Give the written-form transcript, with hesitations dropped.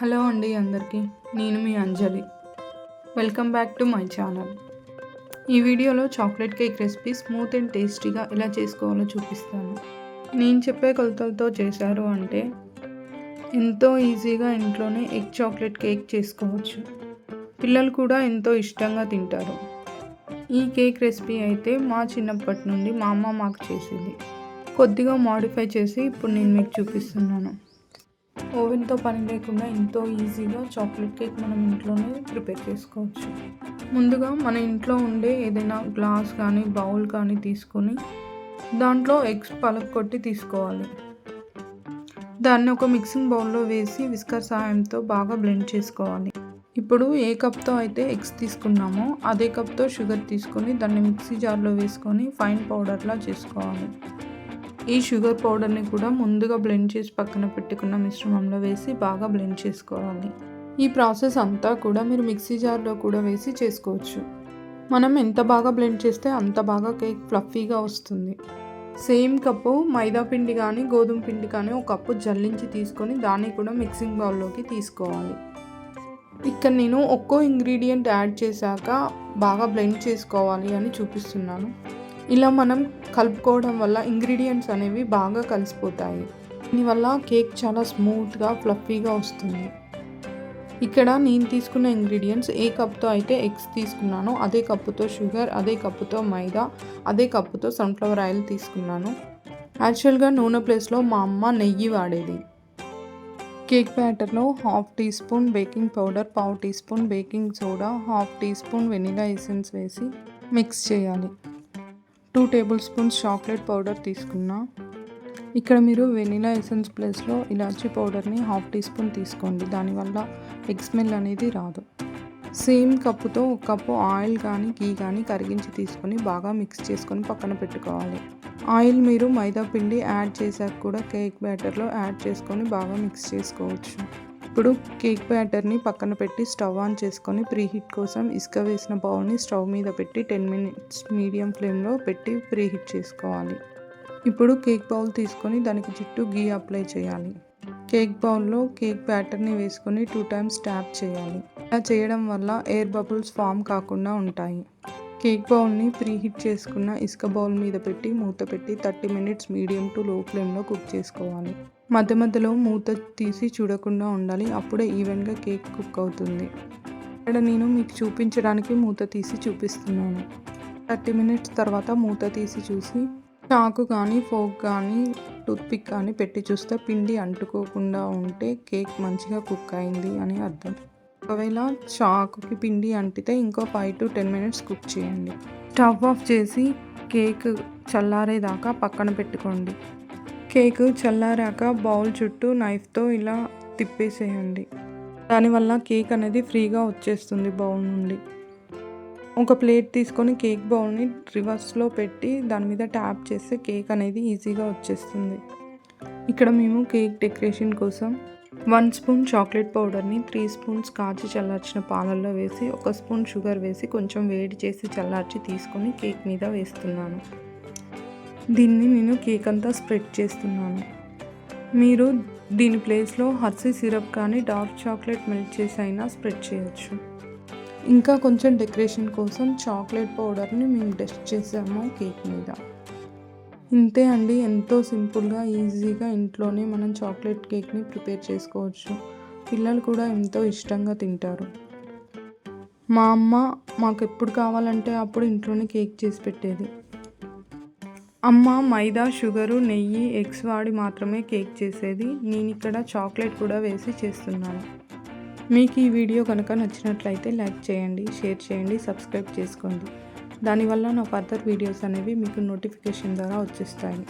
Hello అండి అందరికీ, నేను మీ Anjali. Welcome back to my channel. ఈ వీడియోలో chocolate cake recipe smooth and టేస్టీగా ఎలా చేసుకోవాలో చూపిస్తాను. నేను చెప్పే కొలతలతో చేశారు అంటే ఎంతో ఈజీగా ఇంట్లోనే ఎగ్ చాక్లెట్ కేక్ చేసుకోవచ్చు. పిల్లలు కూడా ఎంతో ఇష్టంగా తింటారు. ఈ కేక్ రెసిపీ అయితే మా చిన్నప్పటి నుండి మా అమ్మ మాకు చేసేది. కొద్దిగా మాడిఫై చేసి ఇప్పుడు నేను మీకు చూపిస్తున్నాను. ఓవెన్తో పని లేకుండా ఎంతో ఈజీగా చాక్లెట్ కేక్ మనం ఇంట్లోనే ప్రిపేర్ చేసుకోవచ్చు. ముందుగా మన ఇంట్లో ఉండే ఏదైనా గ్లాస్ కానీ బౌల్ కానీ తీసుకొని దాంట్లో ఎగ్స్ పలగొట్టి తీసుకోవాలి. దాన్ని ఒక మిక్సింగ్ బౌల్లో వేసి విస్కర్ సహాయంతో బాగా బ్లెండ్ చేసుకోవాలి. ఇప్పుడు ఏ కప్తో అయితే ఎగ్స్ తీసుకున్నామో అదే కప్తో షుగర్ తీసుకొని దాన్ని మిక్సీ జార్లో వేసుకొని ఫైన్ పౌడర్లా చేసుకోవాలి. ఈ షుగర్ పౌడర్ని కూడా ముందుగా బ్లెండ్ చేసి పక్కన పెట్టుకున్న మిశ్రమంలో వేసి బాగా బ్లెండ్ చేసుకోవాలి. ఈ ప్రాసెస్ అంతా కూడా మీరు మిక్సీ జార్లో కూడా వేసి చేసుకోవచ్చు. మనం ఎంత బాగా బ్లెండ్ చేస్తే అంత బాగా కేక్ ఫ్లఫీగా వస్తుంది. సేమ్ కప్పు మైదా పిండి కానీ గోధుమ పిండి కానీ ఒక కప్పు జల్లించి తీసుకొని దాన్ని కూడా మిక్సింగ్ బౌల్లోకి తీసుకోవాలి. ఇక్కడ నేను ఒక్కో ఇంగ్రీడియంట్ యాడ్ చేశాక బాగా బ్లెండ్ చేసుకోవాలి అని చూపిస్తున్నాను. ఇలా మనం కలుపుకోవడం వల్ల ఇంగ్రీడియంట్స్ అనేవి బాగా కలిసిపోతాయి. దీనివల్ల కేక్ చాలా స్మూత్గా ఫ్లఫీగా వస్తుంది. ఇక్కడ నేను తీసుకున్న ఇంగ్రీడియంట్స్ ఏ కప్తో అయితే ఎగ్స్ తీసుకున్నానో అదే కప్పుతో షుగర్, అదే కప్పుతో మైదా, అదే కప్పుతో సన్ఫ్లవర్ ఆయిల్ తీసుకున్నాను. యాక్చువల్గా నూనె ప్లేస్లో మా అమ్మ నెయ్యి వాడేది. కేక్ బ్యాటర్లో 1/2 teaspoon baking powder, 1/2 teaspoon baking soda, 1/2 teaspoon vanilla essence వేసి మిక్స్ చేయాలి. 2 టేబుల్ స్పూన్స్ చాక్లెట్ పౌడర్ తీసుకున్నా. ఇక్కడ మీరు వెనిలా ఎసెన్స్ ప్లేస్లో ఇలాచీ పౌడర్ని 1/2 టీ స్పూన్ తీసుకోండి. దానివల్ల ఎగ్ స్మెల్ అనేది రాదు. సేమ్ కప్పుతో ఒక కప్పు ఆయిల్ కానీ గీ కానీ కరిగించి తీసుకొని బాగా మిక్స్ చేసుకొని పక్కన పెట్టుకోవాలి. ఆయిల్ మీరు మైదా పిండి యాడ్ చేశాక కూడా కేక్ బ్యాటర్లో యాడ్ చేసుకొని బాగా మిక్స్ చేసుకోవచ్చు. ఇప్పుడు కేక్ బ్యాటర్ని పక్కన పెట్టి స్టవ్ ఆన్ చేసుకొని ప్రీహీట్ కోసం ఇసుక వేసిన బౌల్ని స్టవ్ మీద పెట్టి 10 మినిట్స్ మీడియం ఫ్లేమ్లో పెట్టి ప్రీహీట్ చేసుకోవాలి. ఇప్పుడు కేక్ బౌల్ తీసుకొని దానికి చుట్టూ గీ అప్లై చేయాలి. కేక్ బౌల్లో కేక్ బ్యాటర్ని వేసుకొని 2 టైమ్స్ ట్యాప్ చేయాలి. ఇలా చేయడం వల్ల ఎయిర్ బబుల్స్ ఫామ్ కాకుండా ఉంటాయి. కేక్ బౌల్ని ప్రీహీట్ చేసుకున్న ఇసుక బౌల్ మీద పెట్టి మూత పెట్టి 30 మినిట్స్ మీడియం టు లో ఫ్లేమ్లో కుక్ చేసుకోవాలి. మధ్య మధ్యలో మూత తీసి చూడకుండా ఉండాలి. అప్పుడే ఈవెన్గా కేక్ కుక్ అవుతుంది. ఇక్కడ నేను మీకు చూపించడానికి మూత తీసి చూపిస్తున్నాను. 30 మినిట్స్ తర్వాత మూత తీసి చూసి చాకు కానీ ఫోక్ కానీ టూత్పిక్ కానీ పెట్టి చూస్తే పిండి అంటుకోకుండా ఉంటే కేక్ మంచిగా కుక్ అయింది అని అర్థం. ఒకవేళ చాకుకి పిండి అంటితే ఇంకో 5 to 10 మినిట్స్ కుక్ చేయండి. స్టవ్ ఆఫ్ చేసి కేక్ చల్లారేదాకా పక్కన పెట్టుకోండి. కేక్ చల్లారాక బౌల్ చుట్టూ నైఫ్తో ఇలా తిప్పేసేయండి. దానివల్ల కేక్ అనేది ఫ్రీగా వచ్చేస్తుంది బౌల్ నుండి. ఒక ప్లేట్ తీసుకొని కేక్ బౌల్ని రివర్స్లో పెట్టి దాని మీద ట్యాప్ చేస్తే కేక్ అనేది ఈజీగా వచ్చేస్తుంది. ఇక్కడ మేము కేక్ డెకరేషన్ కోసం 1 స్పూన్ చాక్లెట్ పౌడర్ని 3 స్పూన్స్ కాచి చల్లార్చిన పాలల్లో వేసి 1 స్పూన్ షుగర్ వేసి కొంచెం వేడి చేసి చల్లార్చి తీసుకొని కేక్ మీద వేస్తున్నాను. దీన్ని నేను కేక్ అంతా స్ప్రెడ్ చేస్తున్నాను. మీరు దీని ప్లేస్లో హర్సీ సిరప్ కానీ డార్క్ చాక్లెట్ మెల్ట్ చేసి అయినా స్ప్రెడ్ చేయొచ్చు. ఇంకా కొంచెం డెకరేషన్ కోసం చాక్లెట్ పౌడర్ని మేము డస్ట్ చేసాము కేక్ మీద. ఇంతే అండి, ఎంతో సింపుల్గా ఈజీగా ఇంట్లోనే మనం చాక్లెట్ కేక్ని ప్రిపేర్ చేసుకోవచ్చు. పిల్లలు కూడా ఎంతో ఇష్టంగా తింటారు. మా అమ్మ మాకు ఎప్పుడు కావాలంటే అప్పుడు ఇంట్లోనే కేక్ చేసి పెట్టేది. అమ్మ మైదా, షుగరు, నెయ్యి, ఎగ్స్ వాడి మాత్రమే కేక్ చేసేది. నేను ఇక్కడ చాక్లెట్ కూడా వేసి చేస్తున్నాను. మీకు ఈ వీడియో కనుక నచ్చినట్లయితే లైక్ చేయండి, షేర్ చేయండి, సబ్స్క్రైబ్ చేసుకోండి. దానివల్ల నా ఫర్దర్ వీడియోస్ అనేవి మీకు నోటిఫికేషన్ ద్వారా వచ్చేస్తాయి.